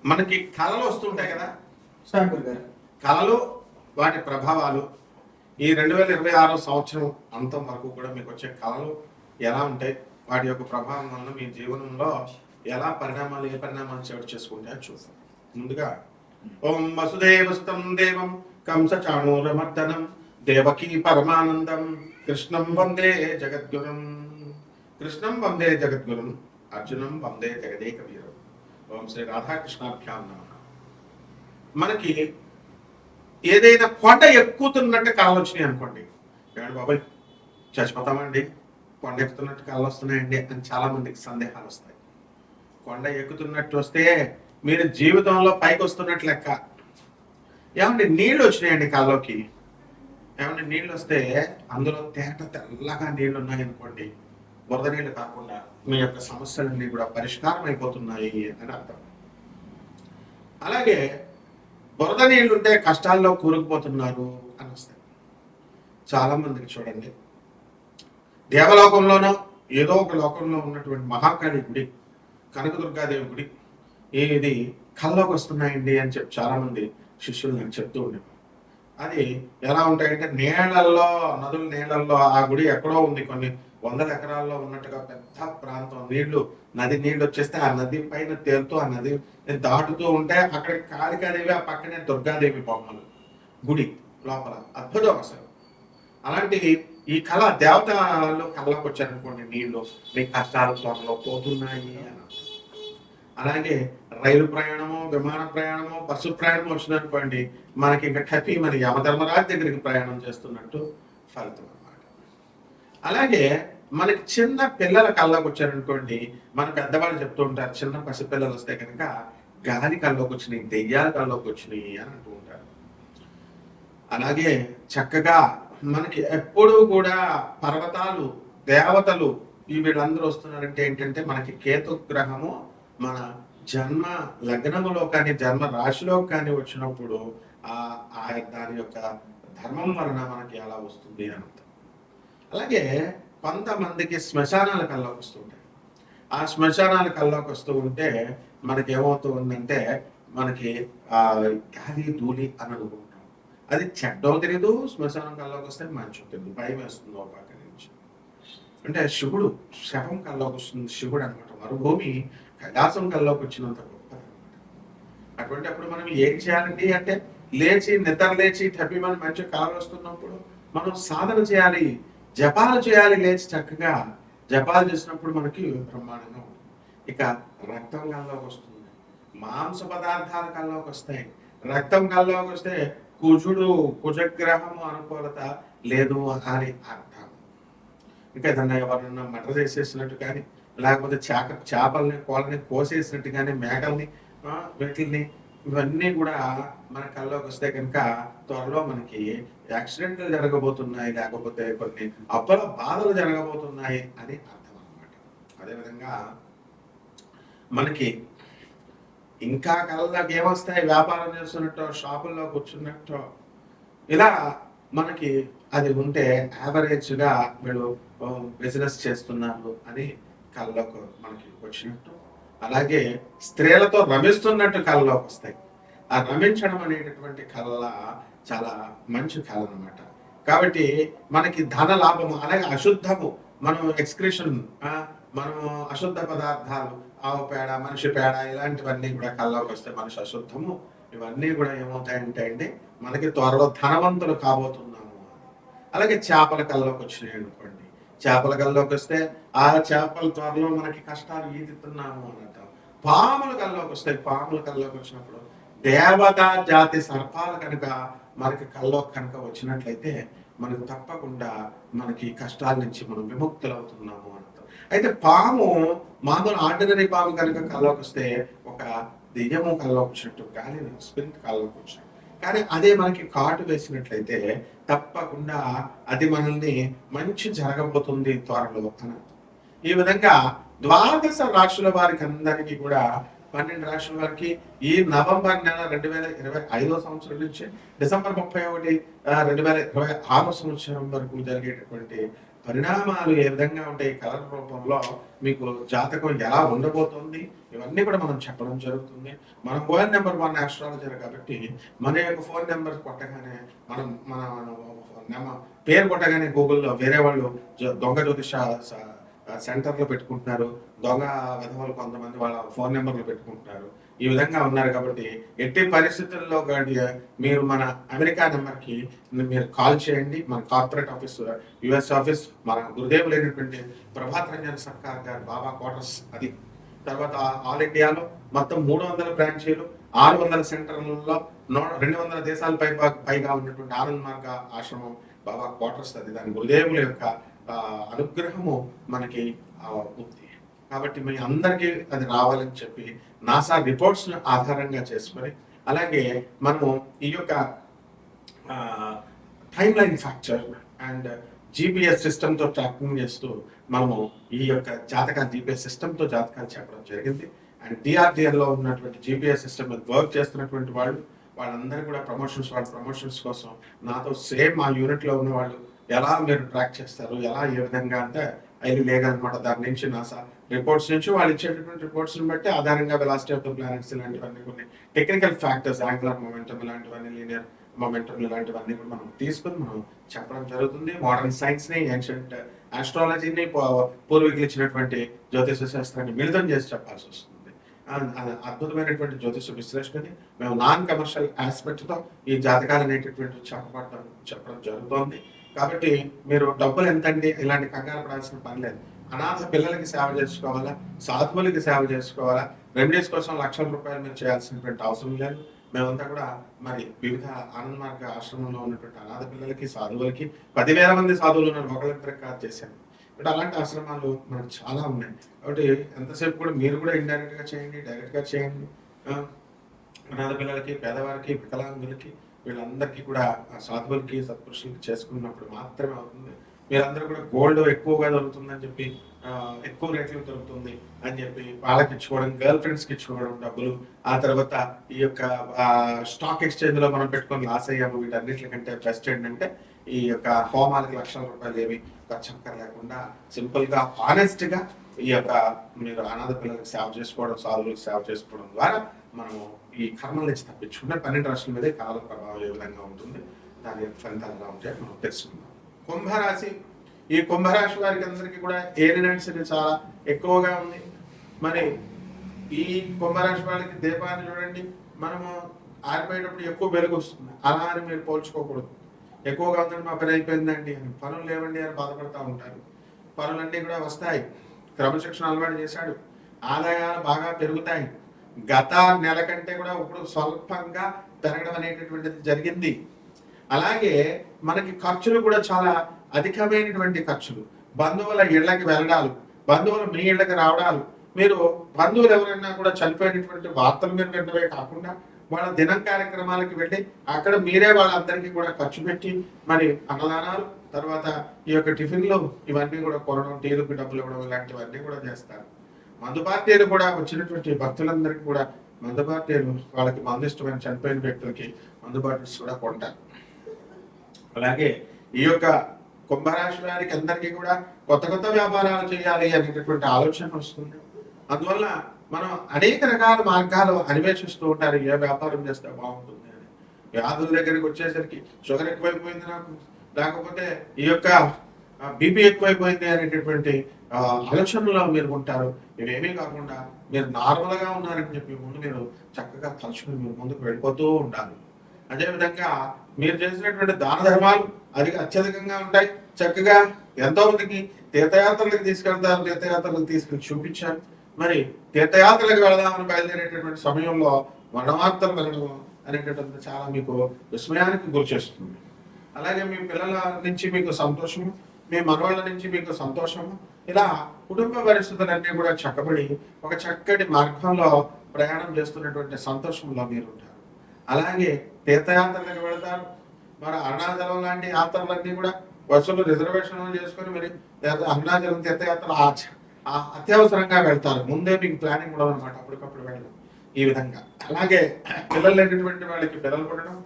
మనకి కళలు వస్తుంటాయి కదా కళలు, వాటి ప్రభావాలు ఈ 2026 సంవత్సరం అంతం వరకు కూడా మీకు వచ్చే కళలు ఎలా ఉంటాయి, వాటి యొక్క ప్రభావం వల్ల మీ జీవనంలో ఎలా ఏ పరిణామాలు చోటు చేసుకుంటాయో చూద్దాం. ముందుగా ఓం వసుదేవస్తం దేవం కంస చాణూరమర్దనం దేవకీ పరమానందం కృష్ణం వందే జగద్గురం. కృష్ణం వందే జగద్గురం, అర్జునం వందే జగదేక వీరం. ఓం శ్రీ రాధాకృష్ణాభ్యాం నమః. మనకి ఏదైనా కొండ ఎక్కుతున్నట్టు కళలు వచ్చినాయి అనుకోండి, ఏమండి బాబాయ్ చచ్చిపోతామండి, కొండ ఎక్కుతున్నట్టు కళలు వస్తున్నాయండి అని చాలా మందికి సందేహాలు వస్తాయి. కొండ ఎక్కుతున్నట్టు వస్తే మీరు జీవితంలో పైకి వస్తున్నట్టు లెక్క. ఏమండి నీళ్ళు వచ్చినాయండి కళ్ళలోకి, ఏమంటే నీళ్ళు వస్తే అందులో తెల్లగా నీళ్లు ఉన్నాయనుకోండి, బురద నీళ్ళు కాకుండా మీ యొక్క సమస్యలన్నీ కూడా పరిష్కారం అయిపోతున్నాయి అని అర్థం. అలాగే బురద నీళ్ళు ఉంటే కష్టాల్లో కూరుకుపోతున్నారు అని వస్తాయి. చాలా మందికి చూడండి, దేవలోకంలోనో ఏదో ఒక లోకంలో ఉన్నటువంటి మహాకాళి గుడి, కనకదుర్గాదేవి గుడి ఇది కళ్ళలోకి వస్తున్నాయండి అని చెప్పి చాలా మంది శిష్యులు నాకు చెప్తూ ఉండేవారు. అది ఎలా ఉంటాయంటే నీళ్ళల్లో, నదుల నీళ్ళల్లో, ఆ గుడి ఎక్కడో ఉంది, కొన్ని వందల ఎకరాల్లో ఉన్నట్టుగా పెద్ద ప్రాంతం, నది నీళ్ళు వచ్చేస్తే ఆ నది పైన తేలుతూ ఆ నది దాటుతూ ఉంటే అక్కడ కాళికాదేవి, ఆ పక్కనే దుర్గాదేవి బొమ్మలు, గుడి లోపల అద్భుతం అసలు. అలాంటి ఈ కళ దేవతలు కళ్ళకు వచ్చారనుకోండి, నీళ్లు మీ కష్టాలు త్వరలో పోతున్నాయి అని. అలాగే రైలు ప్రయాణము, విమాన ప్రయాణము, బస్సు ప్రయాణం వచ్చిందనుకోండి, మనకి ఇంకా హ్యాపీ, మన యమధర్మరాజు దగ్గరికి ప్రయాణం చేస్తున్నట్టు ఫలితం అన్నమాట. అలాగే మనకి చిన్న పిల్లల కళ్ళకు వచ్చారనుకోండి, మన పెద్దవాళ్ళు చెప్తూ ఉంటారు, చిన్న పసిపిల్లలు వస్తే కనుక గాలి కళ్ళలోకి వచ్చినాయి, దెయ్యాల కళ్ళలోకి వచ్చినాయి అని అంటూ ఉంటారు. అలాగే చక్కగా మనకి ఎప్పుడూ కూడా పర్వతాలు, దేవతలు వీళ్ళందరూ వస్తున్నారంటే ఏంటంటే మనకి కేతు గ్రహము మన జన్మ లగ్నములో కానీ జన్మ రాశిలో కానీ వచ్చినప్పుడు దాని యొక్క ధర్మం వలన మనకి ఎలా వస్తుంది అని అర్థం. అలాగే కొంతమందికి శ్మశానాల కల్లోకి వస్తుంటాయి. ఆ శ్మశానాల కల్లోకి వస్తూ ఉంటే మనకి ఏమవుతూ ఉందంటే మనకి గాలి ధూళి అని అనుకుంటాం. అది చెడ్డో తెలీదు, శ్మశానం కల్లోకి వస్తే మంచో తెలియదు, భయం వేస్తుంది ఒక పక్క నుంచి. అంటే శివుడు శవం కల్లోకి వస్తుంది, శివుడు అనమాట. మరుభూమి కైలాసం కల్లోకి వచ్చినంత గొప్ప అనమాట. అటువంటి అప్పుడు మనం ఏం చేయాలండి అంటే నిద్ర లేచి టపిమని మంచి కాలు వస్తున్నప్పుడు మనం సాధన చేయాలి, జపాలు చేయాలి. లేచి చక్కగా జపాలు చేసినప్పుడు మనకి బ్రహ్మాండంగా ఉంటుంది. ఇక రక్తం కల్లోకి వస్తుంది, మాంస పదార్థాల కల్లోకి వస్తాయి. రక్తం కల్లోకి వస్తే కుజగ్రహము అనుకూలత లేదు అని అర్థం. ఇంకా ఏదన్నా ఎవరన్నా మటర్ చేసేసినట్టు కానీ, లేకపోతే చేపల్ని కోళ్ళని కోసేసినట్టు కానీ, మేకల్ని వీటిని ఇవన్నీ కూడా మన కళ్ళలోకి వస్తే కనుక త్వరలో మనకి యాక్సిడెంట్లు జరగబోతున్నాయి, లేకపోతే కొన్ని అప్పల బాధలు జరగబోతున్నాయి అని అర్థం అన్నమాట. అదేవిధంగా మనకి ఇంకా కళ్ళలోకి ఏమొస్తాయి, వ్యాపారం చేస్తున్నట్టు, షాపుల్లో కూర్చున్నట్టు, ఇలా మనకి అది ఉంటే యావరేజ్గా వీళ్ళు బిజినెస్ చేస్తున్నారు అని కళ్ళలోకి మనకి వచ్చినట్టు. అలాగే స్త్రీలతో రమిస్తున్నట్టు కళ్ళలోకి వస్తాయి. ఆ రమించడం అనేటటువంటి కళ చాలా మంచి కళ అనమాట. కాబట్టి మనకి ధన లాభము, అలాగే అశుద్ధము, మనం ఎక్స్క్రిషన్, మనము అశుద్ధ పదార్థాలు, ఆవు పేడ, మనిషి పేడ, ఇలాంటివన్నీ కూడా కళ్ళలోకి వస్తే మనిషి అశుద్ధము, ఇవన్నీ కూడా ఏమవుతాయంటే అండి మనకి త్వరలో ధనవంతులు కాబోతున్నాము. అలాగే చేపల కళ్ళలోకి వచ్చినాయి అనుకోండి, చేపల కళ్ళలోకి వస్తే ఆ చేపల త్వరలో మనకి కష్టాలు ఈదుతున్నాము అని అంటాం. పాముల కళ్ళలోకి వస్తాయి, పాముల కళ్ళలోకి వచ్చినప్పుడు దేవతా జాతి సర్పాలు కనుక మనకి కళ్ళలోకి కనుక వచ్చినట్లయితే మనకు తప్పకుండా మనకి కష్టాల నుంచి మనం విముక్తులు అవుతున్నాము అని అర్థం. అయితే పాము, మామూలు ఆర్డినరీ పాము కనుక కళ్ళలోకి వస్తే ఒక దెయ్యము కళ్ళలోకి వచ్చినట్టు, గాలి స్పిరిట్ కళ్ళలోకి వచ్చినట్టు. కానీ అదే మనకి కాటు వేసినట్లయితే తప్పకుండా అది మనల్ని మంచి జరగబోతుంది త్వరలో అని. ఈ విధంగా 12 రాశుల వారికి అందరికీ కూడా 12 రాశుల వారికి ఈ నవంబర్ నెల 2025 సంవత్సరం నుంచి డిసెంబర్ 31, 2026 సంవత్సరం వరకు జరిగేటటువంటి పరిణామాలు ఏ విధంగా ఉంటాయి, కలర్ రూపంలో మీకు జాతకం ఎలా ఉండబోతుంది, ఇవన్నీ కూడా మనం చెప్పడం జరుగుతుంది. మన ఫోన్ నెంబర్ 1 ఆస్ట్రాలజర్ కాబట్టి మన యొక్క ఫోన్ నెంబర్ కొట్టగానే మన పేరు కొట్టగానే గూగుల్లో వేరే వాళ్ళు దొంగ జ్యోతిష సెంటర్లు పెట్టుకుంటున్నారు, దొంగ విధవలు కొంతమంది వాళ్ళ ఫోన్ నెంబర్లు పెట్టుకుంటున్నారు. ఈ విధంగా ఉన్నారు కాబట్టి ఎట్టి పరిస్థితుల్లో మీరు మన అమెరికా నెంబర్కి మీరు కాల్ చేయండి. మన కార్పొరేట్ ఆఫీస్, యుఎస్ ఆఫీస్, మన గురుదేవులైనటువంటి ప్రభాత్ రంజన్ సర్కార్ గారు బాబా క్వార్టర్స్ అది. తర్వాత ఆల్ ఇండియాలో మొత్తం 300 బ్రాంచీలు, 600 సెంటర్లలో 200 దేశాల పైగా ఉన్నటువంటి ఆనంద్ మార్గ ఆశ్రమం బాబా క్వార్టర్స్ అది. దాని గురుదేవుల యొక్క అనుగ్రహము మనకి ఉంది కాబట్టి మీ అందరికీ అది రావాలని చెప్పి నాసా రిపోర్ట్స్ ఆధారంగా చేసుకొని, అలాగే మనము ఈ యొక్క టైమ్ లైన్ ఫ్యాక్చర్ అండ్ జీపీఎస్ సిస్టమ్తో ట్రాకింగ్ చేస్తూ మనము ఈ యొక్క జాతకాలు జీపీఎస్ సిస్టమ్తో జాతకాలు చెప్పడం జరిగింది. అండ్ డిఆర్డిఎల్లో ఉన్నటువంటి జీపీఎస్ సిస్టమ్ వర్క్ చేస్తున్నటువంటి వాళ్ళందరూ కూడా ప్రమోషన్స్ కోసం నాతో సేమ్ మా యూనిట్లో ఉన్న వాళ్ళు ఎలా మీరు ట్రాక్ చేస్తారు, ఎలా ఏ విధంగా అంటే అవి లేదనమాట. దాని నుంచి నాసా రిపోర్ట్స్ నుంచి వాళ్ళు ఇచ్చేటటువంటి రిపోర్ట్స్ని బట్టి ఆధారంగా వెలాసిటీ ఆఫ్ ద ప్లానెట్స్ ఇలాంటివన్నీ కొన్ని టెక్నికల్ ఫ్యాక్టర్స్, యాంగులర్ మొమెంటమ్ ఇలాంటివన్నీ, లీనియర్ మొమెంటమ్ ఇలాంటివన్నీ కూడా మనం తీసుకుని మనం చెప్పడం జరుగుతుంది. మోడర్న్ సైన్స్ని, ఏన్షియంట్ ఆస్ట్రాలజీని, పూర్వీకులు ఇచ్చినటువంటి జ్యోతిష శాస్త్రాన్ని మిళితం చేసి చెప్పాల్సి వస్తుంది. అద్భుతమైనటువంటి జ్యోతిష విశ్లేషణని మేము నాన్ కమర్షియల్ ఆస్పెక్ట్తో ఈ జాతకాలు అనేటటువంటి చెప్పడం జరుగుతోంది. కాబట్టి మీరు డబ్బులు ఎంతండి ఇలాంటి కంగారు పడాల్సిన పని లేదు. అనాథ పిల్లలకి సేవ చేసుకోవాలా, సాధువులకి సేవ చేసుకోవాలా, రెమెడీస్ కోసం లక్షల రూపాయలు మీరు చేయాల్సినటువంటి అవసరం లేదు. మేమంతా కూడా మరి వివిధ ఆనంద్ మార్గ ఆశ్రమంలో ఉన్నటువంటి అనాథ పిల్లలకి, సాధువులకి 10,000 మంది సాధువులు ఉన్నారు, ఒకళ్ళిద్దరికి కాదు చేశాను. బట్ అలాంటి ఆశ్రమాలు మనకు చాలా ఉన్నాయి. కాబట్టి ఎంతసేపు కూడా మీరు కూడా ఇండైరెక్ట్గా చేయండి, డైరెక్ట్గా చేయండి. అనాథ పిల్లలకి, పేదవారికి, వికలాంగులకి, వీళ్ళందరికీ కూడా సాధువులకి, సత్పురుషులకి చేసుకున్నప్పుడు మాత్రమే అవుతుంది. మీరందరూ కూడా గోల్డ్ ఎక్కువగా దొరుకుతుందని చెప్పి, ఎక్కువ రేట్లు దొరుకుతుంది అని చెప్పి వాళ్ళకి ఇచ్చుకోవడం, గర్ల్ ఫ్రెండ్స్కి ఇచ్చుకోవడం డబ్బులు, ఆ తర్వాత ఈ యొక్క స్టాక్ ఎక్స్చేంజ్లో మనం పెట్టుకొని లాస్ అయ్యాము. వీటన్నిటికంటే బెస్ట్ ఏంటంటే ఈ యొక్క హోమాలకి లక్షల రూపాయలు ఏవి ఖర్చు లేకుండా సింపుల్గా హానెస్ట్గా ఈ యొక్క మీరు అనాథ పిల్లలకి సేవ చేసుకోవడం, సాధువులకు సేవ చేసుకోవడం ద్వారా మనము ఈ కర్మల నుంచి తప్పించుకుంటే 12 రాశుల మీద కాల ప్రభావం ఏ విధంగా ఉంటుంది, దాని యొక్క ఫలితాలు ఎలా ఉంటాయో మనం తెలుసుకుందాం. కుంభరాశి, ఈ కుంభరాశి వారికి అందరికీ కూడా ఏలినెన్స్ చాలా ఎక్కువగా ఉంది. మరి ఈ కుంభరాశి వాళ్ళకి దీపాన్ని చూడండి, మనము ఆరిపోయేటప్పుడు ఎక్కువ వెలుగు వస్తుంది, అలా అని మీరు పోల్చుకోకూడదు. ఎక్కువగా ఉందండి మా పని అయిపోయిందండి అని, పనులు లేవండి అని బాధపడుతూ ఉంటారు. పనులన్నీ కూడా వస్తాయి, క్రమశిక్షణ అలవాటు చేశాడు, ఆదాయాలు బాగా పెరుగుతాయి. గత నెల కంటే కూడా ఇప్పుడు స్వల్పంగా పెరగడం అనేటటువంటిది జరిగింది. అలాగే మనకి ఖర్చులు కూడా చాలా అధికమైనటువంటి ఖర్చులు, బంధువుల ఇళ్లకి వెళ్ళడాలు, బంధువులు మీ ఇళ్లకి రావడాలు, మీరు బంధువులు ఎవరైనా కూడా చనిపోయినటువంటి వార్తలు మీరు వినడమే కాకుండా వాళ్ళ దినం కార్యక్రమాలకి వెళ్ళి అక్కడ మీరే వాళ్ళందరికీ కూడా ఖర్చు పెట్టి మరి అన్నదానాలు, తర్వాత ఈ యొక్క టిఫిన్లు ఇవన్నీ కూడా కొనడం, టీలకు డబ్బులు ఇవ్వడం ఇలాంటివన్నీ కూడా చేస్తారు. మందు పార్టీలు కూడా వచ్చినటువంటి భక్తులందరికీ కూడా మందు పార్టీలు వాళ్ళకి మందు ఇష్టమైన చనిపోయిన వ్యక్తులకి మందు బాటిల్స్ కూడా కొంటారు. అలాగే ఈ యొక్క కుంభరాశి వారికి అందరికీ కూడా కొత్త వ్యాపారాలు చేయాలి అనేటటువంటి ఆలోచన వస్తుంది. అందువల్ల మనం అనేక రకాల మార్గాలు అన్వేషిస్తూ ఉంటారు, ఏ వ్యాపారం చేస్తే బాగుంటుంది అని. వ్యాధుల దగ్గరికి వచ్చేసరికి షుగర్ ఎక్కువైపోయింది నాకు, లేకపోతే ఈ యొక్క బీపీ ఎక్కువైపోయింది అనేటటువంటి ఆలోచనలో మీరు ఉంటారు. ఇవేమీ కాకుండా మీరు నార్మల్గా ఉన్నారని చెప్పి ముందు మీరు చక్కగా తలుచుకుని మీరు ముందుకు వెళ్ళిపోతూ ఉండాలి. అదేవిధంగా మీరు చేసినటువంటి దాన ధర్మాలు అత్యధికంగా ఉంటాయి. చక్కగా ఎంతో మందికి తీర్థయాత్రలకు తీసుకెళ్తారు, తీర్థయాత్రలకు తీసుకెళ్ళి చూపించారు. మరి తీర్థయాత్రలకు వెళదామని బయలుదేరేటటువంటి సమయంలో మరణవార్తలు వెళ్ళడం అనేటటువంటి చాలా మీకు విస్మయానికి గురి చేస్తుంది. అలాగే మీ పిల్లల నుంచి మీకు సంతోషము, మీ మనవాళ్ళ నుంచి మీకు సంతోషము, ఇలా కుటుంబ పరిస్థితులన్నీ కూడా చక్కబడి ఒక చక్కటి మార్గంలో ప్రయాణం చేస్తున్నటువంటి సంతోషంలో మీరు ఉంటారు. అలాగే తీర్థయాత్రలకు వెళతారు, మరి అరుణాచలం లాంటి యాత్రలన్నీ కూడా బస్సులు రిజర్వేషన్లు చేసుకొని మరి అరుణాచలం తీర్థయాత్ర అత్యవసరంగా వెళ్తారు. ముందే మీకు ప్లానింగ్ ఉండదు అనమాట, అప్పటికప్పుడు వెళ్ళడం ఈ విధంగా. అలాగే పిల్లలు లేనటువంటి వాళ్ళకి పిల్లలు పుట్టడం,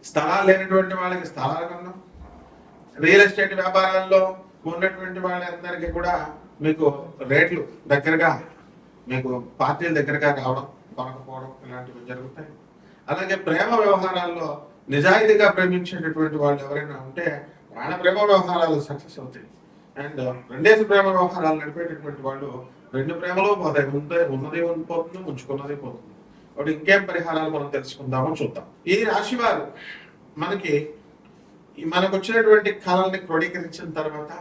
స్థలాలు లేనటువంటి వాళ్ళకి స్థలాలు కొనడం, రియల్ ఎస్టేట్ వ్యాపారాల్లో ఉన్నటువంటి వాళ్ళందరికీ కూడా మీకు రేట్లు దగ్గరగా, మీకు పార్టీల దగ్గరగా రావడం, కొనకపోవడం ఇలాంటివి జరుగుతాయి. అలాగే ప్రేమ వ్యవహారాల్లో నిజాయితీగా ప్రేమించేటటువంటి వాళ్ళు ఎవరైనా ఉంటే వాళ్ళ ప్రేమ వ్యవహారాలు సక్సెస్ అవుతాయి. అండ్ రెండేసి ప్రేమ వ్యవహారాలు నడిపేటటువంటి వాళ్ళు రెండు ప్రేమలో పోతాయి, ఉన్నది పోతుంది, ఉంచుకున్నది పోతుంది. కాబట్టి ఇంకేం పరిహారాలు మనం తెలుసుకుందామో చూద్దాం. ఈ రాశి వారు మనకు వచ్చినటువంటి కాలాన్ని క్రోడీకరించిన తర్వాత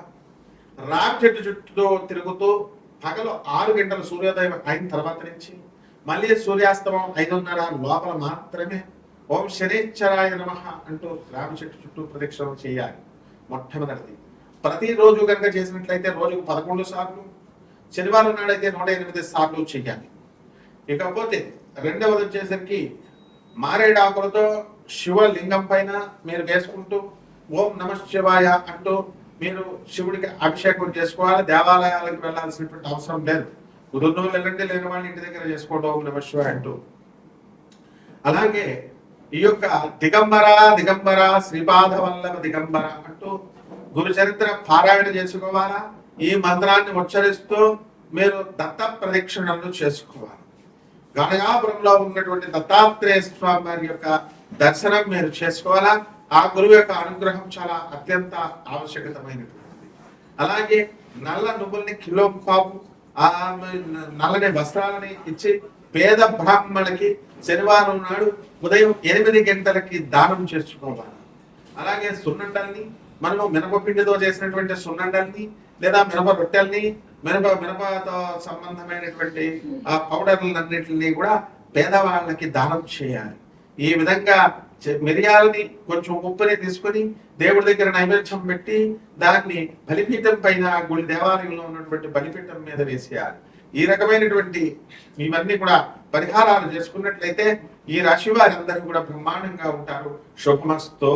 రావి చెట్టు చుట్టూ తిరుగుతూ పగలు 6 గంటల సూర్యోదయం అయిన తర్వాత నుంచి మళ్ళీ సూర్యాస్తమం 5:30 లోపల మాత్రమే ఓం శనీశ్వరాయ నమః అంటూ రావి చెట్టు చుట్టూ ప్రదక్షిణ చేయాలి. మొట్టమొదటిది ప్రతిరోజు కనుక చేసినట్లయితే రోజుకు 11 సార్లు, శనివారం నాడైతే 108 సార్లు చేయాలి. ఇకపోతే రెండవది వచ్చేసరికి మారేడాకులతో శివలింగం పైన మీరు వేసుకుంటూ ఓం నమః శివాయ అంటూ మీరు శివుడికి అభిషేకం చేసుకోవాలి. దేవాలయాలకు వెళ్ళాల్సినటువంటి అవసరం లేదు. కుదురులో వెళ్ళండి, లేని వాళ్ళ ఇంటి దగ్గర చేసుకోవడం ఓం నమః శివాయ అంటూ. అలాగే ఈ యొక్క దిగంబర శ్రీపాద వల్లభ దిగంబర అంటూ గురు చరిత్ర పారాయణ చేసుకోవాలా. ఈ మంత్రాన్ని ఉచ్చరిస్తూ మీరు దత్త ప్రదక్షిణలు చేసుకోవాలి. గణగాపురంలో ఉన్నటువంటి దత్తాత్రేయ స్వామి వారి యొక్క దర్శనం మీరు చేసుకోవాలా. ఆ గురువు యొక్క అనుగ్రహం చాలా అత్యంత ఆవశ్యకతమైనటువంటిది. అలాగే నల్ల నువ్వుల్ని కిలో పాపు, ఆ నల్లని వస్త్రాలని ఇచ్చి పేద బ్రాహ్మణులకి శనివారం నాడు ఉదయం 8 గంటలకి దానం చేసుకోవాలి. అలాగే సున్నండల్ని, మనము మినపపిండితో చేసినటువంటి సున్నండల్ని లేదా మినప రొట్టెల్ని, మినపతో సంబంధమైనటువంటి ఆ పౌడర్లన్నింటినీ కూడా పేదవాళ్ళకి దానం చేయాలి. ఈ విధంగా మిరియాలని కొంచెం ఉప్పుని తీసుకొని దేవుడి దగ్గర నైవేద్యం పెట్టి దాన్ని బలిపీఠం పైన గుడి దేవాలయంలో ఉన్నటువంటి బలిపీఠం మీద వేసేయాలి. ఈ రకమైనటువంటి ఇవన్నీ కూడా పరిహారాలు చేసుకున్నట్లయితే ఈ రాశి వారందరూ కూడా బ్రహ్మాండంగా ఉంటారు. శుభమస్తో.